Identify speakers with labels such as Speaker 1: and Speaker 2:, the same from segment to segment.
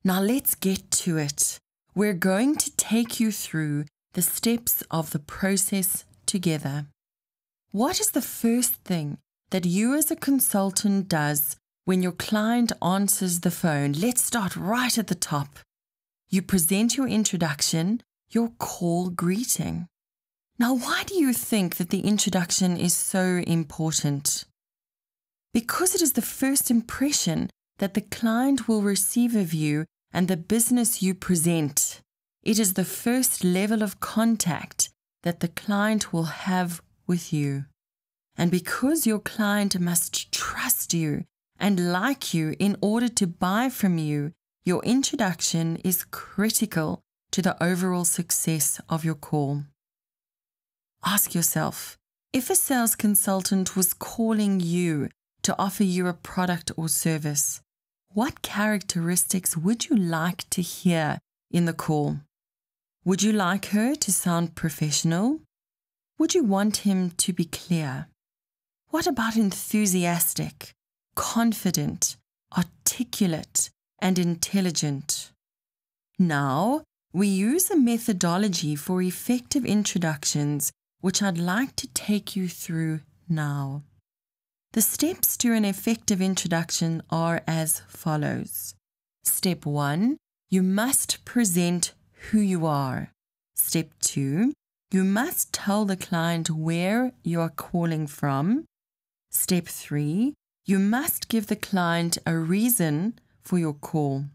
Speaker 1: Now let's get to it. We're going to take you through the steps of the process together. What is the first thing that you as a consultant does when your client answers the phone? Let's start right at the top. You present your introduction, your call greeting. Now, why do you think that the introduction is so important? Because it is the first impression that the client will receive of you and the business you present. It is the first level of contact that the client will have with you. And because your client must trust you and like you in order to buy from you, your introduction is critical to the overall success of your call. Ask yourself, if a sales consultant was calling you to offer you a product or service, what characteristics would you like to hear in the call? Would you like her to sound professional? Would you want him to be clear? What about enthusiastic, confident, articulate, and intelligent? Now, we use a methodology for effective introductions, which I'd like to take you through now. The steps to an effective introduction are as follows. Step 1, you must present who you are. Step 2, you must tell the client where you are calling from. Step 3, you must give the client a reason for your call.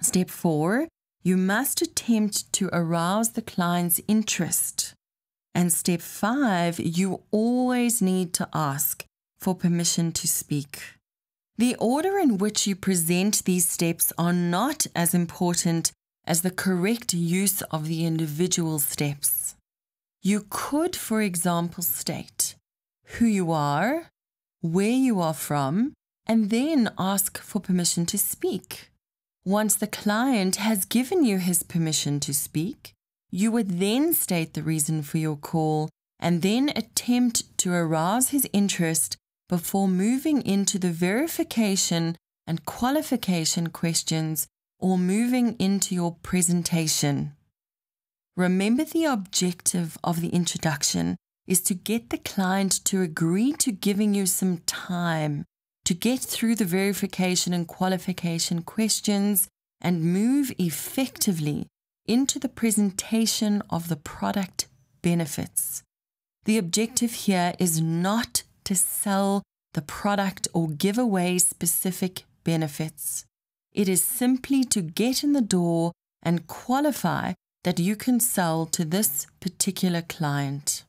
Speaker 1: Step 4, you must attempt to arouse the client's interest. And step 5, you always need to ask for permission to speak. The order in which you present these steps are not as important as the correct use of the individual steps. You could, for example, state who you are, where you are from, and then ask for permission to speak. Once the client has given you his permission to speak, you would then state the reason for your call and then attempt to arouse his interest before moving into the verification and qualification questions or moving into your presentation. Remember, the objective of the introduction is to get the client to agree to giving you some time to get through the verification and qualification questions and move effectively into the presentation of the product benefits. The objective here is not to sell the product or give away specific benefits. It is simply to get in the door and qualify that you can sell to this particular client.